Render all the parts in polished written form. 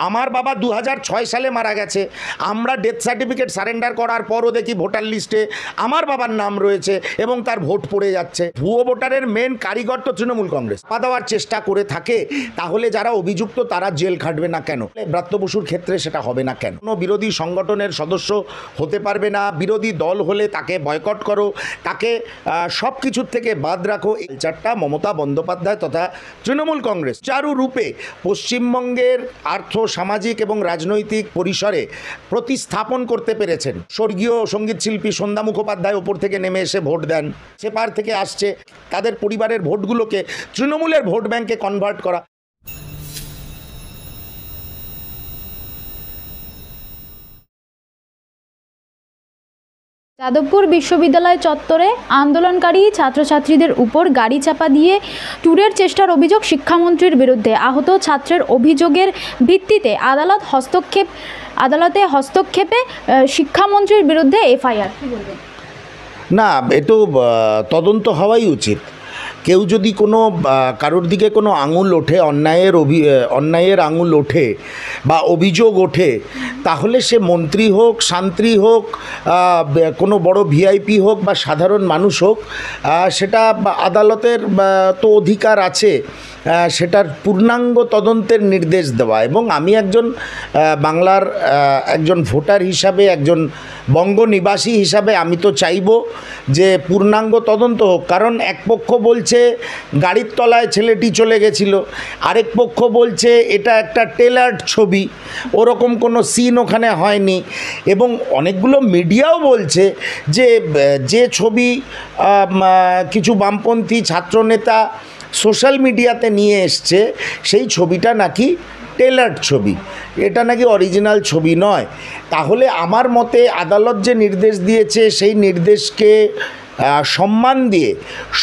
আমার বাবা 2006 সালে মারা গেছে, আমরা ডেথ সার্টিফিকেট সারেন্ডার করার পরও দেখি ভোটার লিস্টে আমার বাবার নাম রয়েছে এবং তার ভোট পড়ে যাচ্ছে। ভুয়ো ভোটারের মেন কারিগর তো তৃণমূল কংগ্রেস। পা দেওয়ার চেষ্টা করে থাকে তাহলে যারা অভিযুক্ত তারা জেল খাটবে না কেন? ব্রাত্য বসুর ক্ষেত্রে সেটা হবে না কেন? কোনো বিরোধী সংগঠনের সদস্য হতে পারবে না, বিরোধী দল হলে তাকে বয়কট করো, তাকে সব কিছুর থেকে বাদ রাখো। এই চারটা মমতা বন্দ্যোপাধ্যায় তথা তৃণমূল কংগ্রেস চারু রূপে পশ্চিমবঙ্গের আর্থ সামাজিক এবং রাজনৈতিক পরিসরে প্রতিস্থাপন করতে পেরেছেন। স্বর্গীয় সঙ্গীত শিল্পী সন্ধ্যা মুখোপাধ্যায় ওপর থেকে নেমে এসে ভোট দেন, সেপার থেকে আসছে, তাদের পরিবারের ভোটগুলোকে তৃণমূলের ভোট ব্যাংকে কনভার্ট করা। যাদবপুর বিশ্ববিদ্যালয় চত্বরে আন্দোলনকারী ছাত্রছাত্রীদের উপর গাড়ি চাপা দিয়ে ট্যুরের চেষ্টার অভিযোগ শিক্ষামন্ত্রীর বিরুদ্ধে। আহত ছাত্রের অভিযোগের ভিত্তিতে আদালতে হস্তক্ষেপে শিক্ষামন্ত্রীর বিরুদ্ধে এফআইআর। কি বলবেন? না, এ তো তদন্ত হওয়াই উচিত। কেউ যদি কোনো কারোর দিকে কোনো আঙুল ওঠে, অন্যায়ের আঙুল ওঠে বা অভিযোগ ওঠে, তাহলে সে মন্ত্রী হোক, শান্ত্রী হোক, কোনো বড় ভিআইপি হোক বা সাধারণ মানুষ হোক, সেটা আদালতের তো অধিকার আছে সেটার পূর্ণাঙ্গ তদন্তের নির্দেশ দেওয়া। এবং আমি একজন বাংলার একজন ভোটার হিসাবে, একজন বঙ্গ নিবাসী হিসাবে আমি তো চাইব যে পূর্ণাঙ্গ তদন্ত হোক। কারণ এক পক্ষ বলছে গাড়ির তলায় ছেলেটি চলে গেছিল, আরেক পক্ষ বলছে এটা একটা টেলার্ড ছবি, ওরকম কোনো সিন ওখানে হয়নি। এবং অনেকগুলো মিডিয়াও বলছে যে ছবি কিছু বামপন্থী ছাত্রনেতা সোশ্যাল মিডিয়াতে নিয়ে এসছে, সেই ছবিটা নাকি টেলার্ড ছবি, এটা নাকি অরিজিনাল ছবি নয়। তাহলে আমার মতে আদালত যে নির্দেশ দিয়েছে সেই নির্দেশকে সম্মান দিয়ে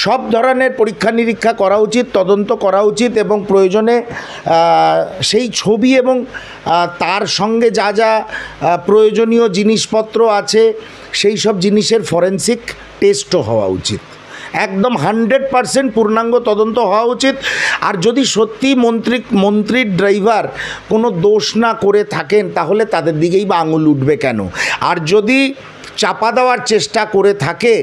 সব ধরনের পরীক্ষা নিরীক্ষা করা উচিত, তদন্ত করা উচিত এবং প্রয়োজনে সেই ছবি এবং তার সঙ্গে যা যা প্রয়োজনীয় জিনিসপত্র আছে সেই সব জিনিসের ফরেনসিক টেস্টও হওয়া উচিত। একদম 100% পূর্ণাঙ্গ তদন্ত হওয়া উচিত। আর যদি সত্যি মন্ত্রীর ড্রাইভার কোনো দোষ না করে থাকেন তাহলে তাদের দিকেই বা আঙুল উঠবে কেন? আর যদি চাপা দেওয়ার চেষ্টা করে থাকে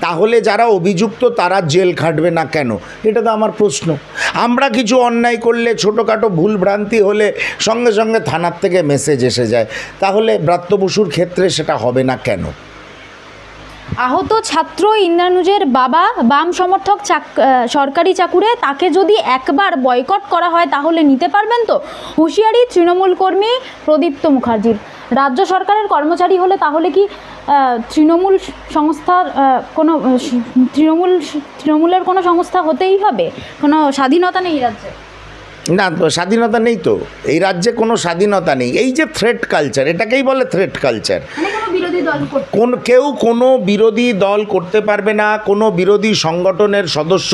তাহলে যারা অভিযুক্ত তারা জেল খাটবে না কেন? এটা তো আমার প্রশ্ন। আমরা কিছু অন্যায় করলে, ছোটোখাটো ভুলভ্রান্তি হলে সঙ্গে সঙ্গে থানার থেকে মেসেজ এসে যায়, তাহলে ব্রাত্য বসুর ক্ষেত্রে সেটা হবে না কেন? আহত ছাত্র ইন্দ্রানুজের বাবা বাম সমর্থক, সরকারি চাকুরে, তাকে যদি একবার বয়কট করা হয় তাহলে নিতে পারবেন তো? হুঁশিয়ারি তৃণমূল কর্মী প্রদীপ্ত মুখার্জির। রাজ্য সরকারের কর্মচারী হলে তাহলে কি তৃণমূল সংস্থার কোনো তৃণমূলের কোনো সংস্থা হতেই হবে? কোনো স্বাধীনতা নেই রাজ্যে? না, তো স্বাধীনতা নেই তো, এই রাজ্যে কোনো স্বাধীনতা নেই। এই যে থ্রেট কালচার, এটাকেই বলে থ্রেট কালচার। কোনো বিরোধী দল করতে পারবে না, কোনো বিরোধী সংগঠনের সদস্য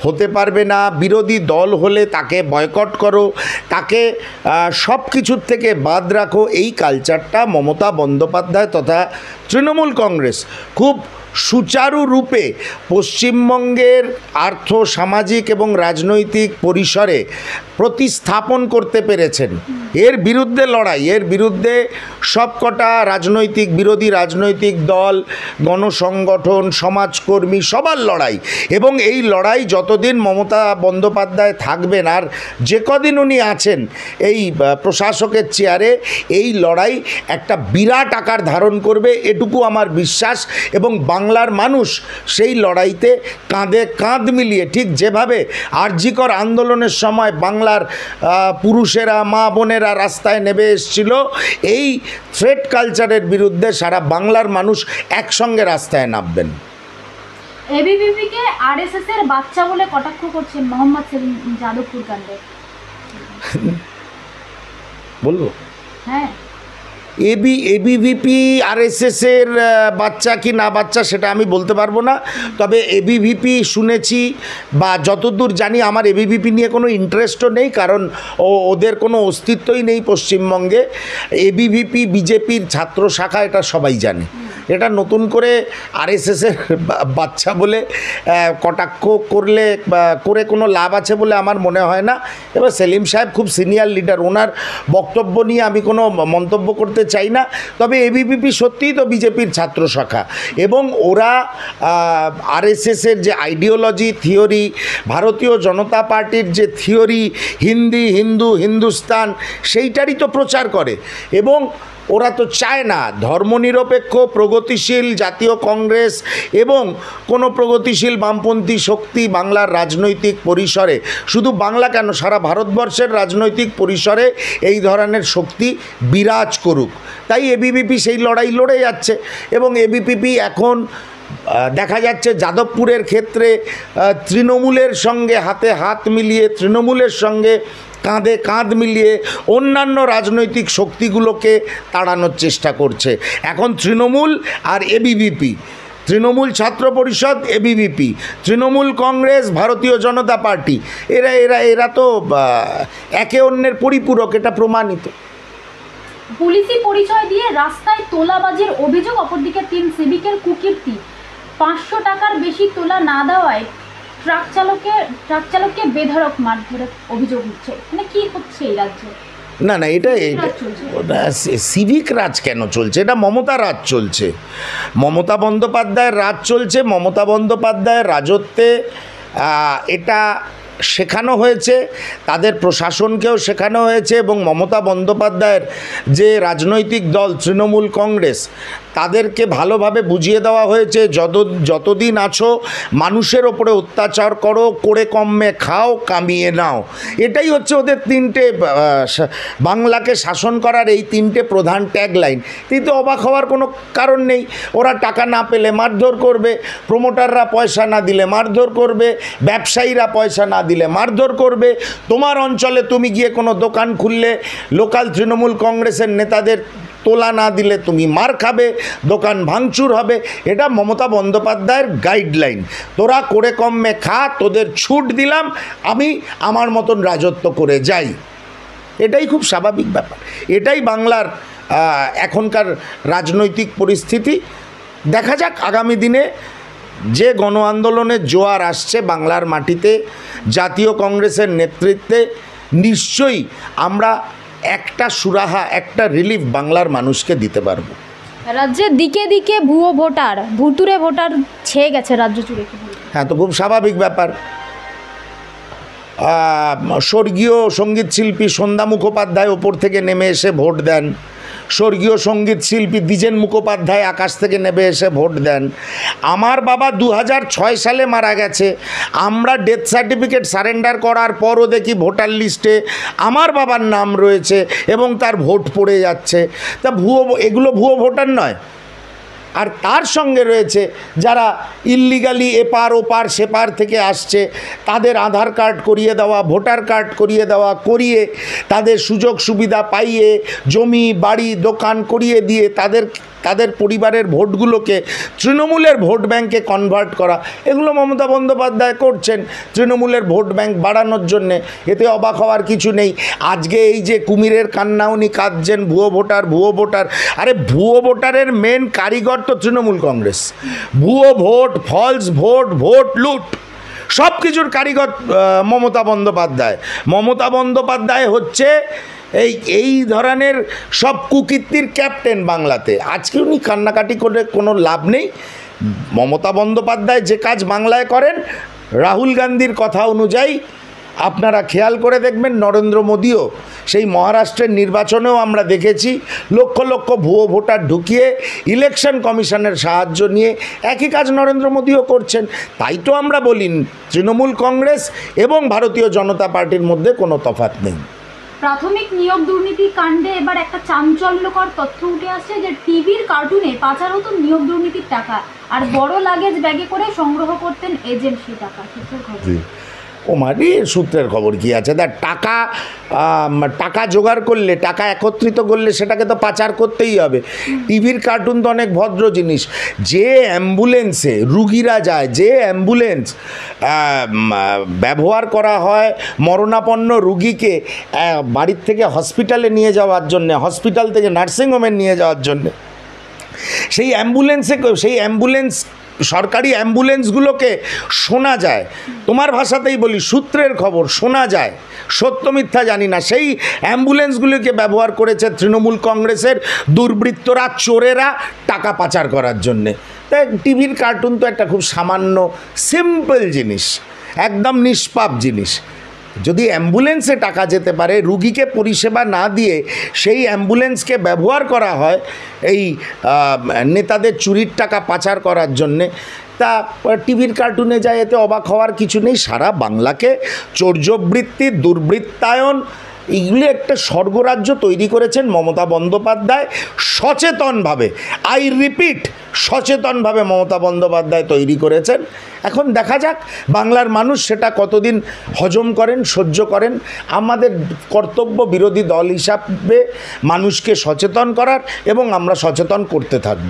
হতে পারবে না। বিরোধী দল হলে তাকে বয়কট করো, তাকে সব কিছুর থেকে বাদ রাখো। এই কালচারটা মমতা বন্দ্যোপাধ্যায় তথা তৃণমূল কংগ্রেস খুব সুচারুরূপে পশ্চিমবঙ্গের আর্থ সামাজিক এবং রাজনৈতিক পরিসরে প্রতিস্থাপন করতে পেরেছেন। এর বিরুদ্ধে লড়াই, এর বিরুদ্ধে সবকটা বিরোধী রাজনৈতিক দল, গণসংগঠন, সমাজকর্মী সবার লড়াই। এবং এই লড়াই যতদিন মমতা বন্দ্যোপাধ্যায় থাকবেন, আর যে কদিন উনি আছেন এই প্রশাসকের চেয়ারে, এই লড়াই একটা বিরাট আকার ধারণ করবে, এটুকু আমার বিশ্বাস। এবং বাংলার মানুষ সেই লড়াইতে কাঁধে কাঁধ মিলিয়ে, ঠিক যেভাবে আরজিকর আন্দোলনের সময় বাংলার পুরুষেরা, মা বোনেরা রাস্তায় নেমে এসেছিল, এই থ্রেট কালচারের বিরুদ্ধে সারা বাংলার মানুষ একসঙ্গে রাস্তায় নামবেন। এবিভিপিকে আরএসএস এর বাচ্চা বলে কটাক্ষ করছেন মোহাম্মদ সেলিম যাদবপুর কাণ্ডে। বলবো? হ্যাঁ, এবিভিপি আরএসএসের বাচ্চা কি না বাচ্চা সেটা আমি বলতে পারবো না। তবে এবিভিপি শুনেছি, বা যতদূর জানি, আমার এবিভিপি নিয়ে কোনো ইন্টারেস্টও নেই, কারণ ওদের কোনো অস্তিত্বই নেই পশ্চিমবঙ্গে। এবিভিপি বিজেপির ছাত্র শাখা, এটা সবাই জানে। এটা নতুন করে আরএসএসের বাচ্চা বলে কটাক্ষ করলে করে কোনো লাভ আছে বলে আমার মনে হয় না। এবার সেলিম সাহেব খুব সিনিয়র লিডার, ওনার বক্তব্য নিয়ে আমি কোনো মন্তব্য করতে চাই না। তবে এবিভিপি সত্যিই তো বিজেপির ছাত্র শাখা, এবং ওরা আরএসএসের যে আইডিওলজি থিওরি, ভারতীয় জনতা পার্টির যে থিওরি, হিন্দু হিন্দুস্তান, সেইটারই তো প্রচার করে। এবং ওরা তো চায় না ধর্মনিরপেক্ষ প্রগতিশীল জাতীয় কংগ্রেস এবং কোনো প্রগতিশীল বামপন্থী শক্তি বাংলার রাজনৈতিক পরিসরে, শুধু বাংলা কেন সারা ভারতবর্ষের রাজনৈতিক পরিসরে এই ধরনের শক্তি বিরাজ করুক। তাই এবিভিপি সেই লড়াই লড়ে যাচ্ছে। এবং এবিভিপি এখন দেখা যাচ্ছে যাদবপুরের ক্ষেত্রে তৃণমূলের সঙ্গে হাতে হাত মিলিয়ে, তৃণমূলের সঙ্গে কাঁধে কাঁধ মিলিয়ে অন্যান্য রাজনৈতিক শক্তিগুলোকে তাড়ানোর চেষ্টা করছে। এখন তৃণমূল আর এবিভিপি, তৃণমূল ছাত্র পরিষদ এবিভিপি, তৃণমূল কংগ্রেস, ভারতীয় জনতা পার্টি, এরা তো একে অন্যের পরিপূরক, এটা প্রমাণিত। পুলিশি পরিচয় দিয়ে রাস্তায় তোলাবাজির অভিযোগ, অপরদিকে 3 সিভিকের কুকীর্তি। 500 টাকার বেশি তোলা না দেওয়ায় ট্রাক চালককে বেধড়ক মারধরের অভিযোগ উঠছে। মানে কি হচ্ছে এই রাজ্যে? না এটা সিভিক রাজ কেন চলছে? এটা মমতা রাজ চলছে, মমতা বন্দ্যোপাধ্যায়ের রাজ চলছে। মমতা বন্দ্যোপাধ্যায়ের রাজত্বে এটা শেখানো হয়েছে, তাদের প্রশাসনকেও শেখানো হয়েছে। এবং মমতা বন্দ্যোপাধ্যায়ের যে রাজনৈতিক দল তৃণমূল কংগ্রেস, তাদেরকে ভালোভাবে বুঝিয়ে দেওয়া হয়েছে যতদিন আছো মানুষের ওপরে অত্যাচার করো, করে কমে খাও, কামিয়ে নাও। এটাই হচ্ছে ওদের 3টে বাংলাকে শাসন করার এই 3টে প্রধান ট্যাগলাইন। কিন্তু অবাক হওয়ার কোনো কারণ নেই। ওরা টাকা না পেলে মারধর করবে, প্রমোটাররা পয়সা না দিলে মারধর করবে, ব্যবসায়ীরা পয়সা না দিলে মারধর করবে। তোমার অঞ্চলে তুমি গিয়ে কোনো দোকান খুললে লোকাল তৃণমূল কংগ্রেসের নেতাদের তোলা না দিলে তুমি মার খাবে, দোকান ভাঙচুর হবে। এটা মমতা বন্দ্যোপাধ্যায়ের গাইডলাইন। তোরা করে কমে খা, তোদের ছুট দিলাম, আমি আমার মতন রাজত্ব করে যাই। এটাই খুব স্বাভাবিক ব্যাপার। এটাই বাংলার এখনকার রাজনৈতিক পরিস্থিতি। দেখা যাক আগামী দিনে যে গণ আন্দোলনের জোয়ার আসছে বাংলার মাটিতে জাতীয় কংগ্রেসের নেতৃত্বে, নিশ্চয়ই আমরা একটা সুরাহা, একটা রিলিফ বাংলার মানুষকে দিতে পারবো। রাজ্যের দিকে দিকে ভুয়ো ভোটার, ভুতুরে ভোটার ছেয়ে গেছে রাজ্য জুড়ে। হ্যাঁ, তো খুব স্বাভাবিক ব্যাপার। স্বর্গীয় সঙ্গীত শিল্পী সন্ধ্যা মুখোপাধ্যায় ওপর থেকে নেমে এসে ভোট দেন, স্বর্গীয় সঙ্গীত শিল্পী দ্বিজেন মুখোপাধ্যায় আকাশ থেকে নেমে এসে ভোট দেন। আমার বাবা 2006 সালে মারা গেছে, আমরা ডেথ সার্টিফিকেট সারেন্ডার করার পরও দেখি ভোটার লিস্টে আমার বাবার নাম রয়েছে এবং তার ভোট পড়ে যাচ্ছে। তা এগুলো ভুয়ো ভোটার নয়? আর তার সঙ্গে রয়েছে যারা ইল্লিগালি এপার ওপার সেপার থেকে আসছে, তাদের আধার কার্ড করিয়ে দেওয়া, ভোটার কার্ড করিয়ে দেওয়া, করিয়ে তাদের সুযোগ সুবিধা পাইয়ে জমি বাড়ি দোকান করিয়ে দিয়ে তাদের পরিবারের ভোটগুলোকে তৃণমূলের ভোট ব্যাংকে কনভার্ট করা। এগুলো মমতা বন্দ্যোপাধ্যায় করছেন তৃণমূলের ভোট ব্যাংক বাড়ানোর জন্যে। এতে অবাক হওয়ার কিছু নেই। আজকে এই যে কুমিরের কান্না উনি কাঁদছেন, ভুয়ো ভোটার, আরে ভুয়ো ভোটারের মেন কারিগর তো তৃণমূল কংগ্রেস। ভুয়ো ভোট, ফলস ভোট, ভোট লুট, সব কিছুর কারিগর মমতা বন্দ্যোপাধ্যায় হচ্ছে এই ধরনের সব কুকীর্তির ক্যাপ্টেন বাংলাতে। আজকে উনি কান্নাকাটি করে কোনো লাভ নেই। মমতা বন্দ্যোপাধ্যায় যে কাজ বাংলায় করেন, রাহুল গান্ধীর কথা অনুযায়ী আপনারা খেয়াল করে দেখবেন, নরেন্দ্র মোদিও সেই মহারাষ্ট্রের নির্বাচনেও আমরা দেখেছি লক্ষ লক্ষ ভুয়ো ভোটার ঢুকিয়ে ইলেকশন কমিশনের সাহায্য নিয়ে একই কাজ নরেন্দ্র মোদিও করছেন। তাই তো আমরা বলি তৃণমূল কংগ্রেস এবং ভারতীয় জনতা পার্টির মধ্যে কোনো তফাৎ নেই। প্রাথমিক নিয়োগ দুর্নীতি কাণ্ডে এবার একটা চাঞ্চল্যকর তথ্য উঠে আসছে যে টিভির কার্টুনে পাচার হতো নিয়োগ দুর্নীতির টাকা, আর বড় লাগেজ ব্যাগে করে সংগ্রহ করতেন এজেন্ট সেই টাকা। ও মারি সূত্রের খবর কি আছে? দেখ, টাকা জোগাড় করলে, টাকা একত্রিত করলে সেটাকে তো পাচার করতেই হবে। টিভির কার্টুন তো অনেক ভদ্র জিনিস। যে অ্যাম্বুলেন্সে রুগীরা যায়, যে অ্যাম্বুলেন্স ব্যবহার করা হয় মরণাপন্ন রুগীকে বাড়ির থেকে হসপিটালে নিয়ে যাওয়ার জন্যে, হসপিটাল থেকে নার্সিংহোমে নিয়ে যাওয়ার জন্যে, সেই অ্যাম্বুলেন্স সরকারি অ্যাম্বুলেন্সগুলোকে শোনা যায়, তোমার ভাষাতেই বলি, সূত্রের খবর শোনা যায়, সত্য মিথ্যা জানি না, সেই অ্যাম্বুলেন্সগুলোকে ব্যবহার করেছে তৃণমূল কংগ্রেসের দুর্বৃত্তরা, চোরেরা টাকা পাচার করার জন্যে। তাই টিভির কার্টুন তো একটা খুব সামান্য সিম্পল জিনিস, একদম নিষ্পাপ জিনিস। যদি অ্যাম্বুলেন্সে টাকা যেতে পারে, রুগীকে পরিষেবা না দিয়ে সেই অ্যাম্বুলেন্সকে ব্যবহার করা হয় এই নেতাদের চুরির টাকা পাচার করার জন্যে, তা টিভির কার্টুনে যায়, এতে অবাক হওয়ার কিছু নেই। সারা বাংলাকে চৌর্যবৃত্তি, দুর্বৃত্তায়ন, এগুলি একটা স্বর্গরাজ্য তৈরি করেছেন মমতা বন্দ্যোপাধ্যায় সচেতনভাবে। আই রিপিট, সচেতনভাবে মমতা বন্দ্যোপাধ্যায় তৈরি করেছেন। এখন দেখা যাক বাংলার মানুষ সেটা কতদিন হজম করেন, সহ্য করেন। আমাদের কর্তব্য বিরোধী দল হিসাবে মানুষকে সচেতন করার, এবং আমরা সচেতন করতে থাকব।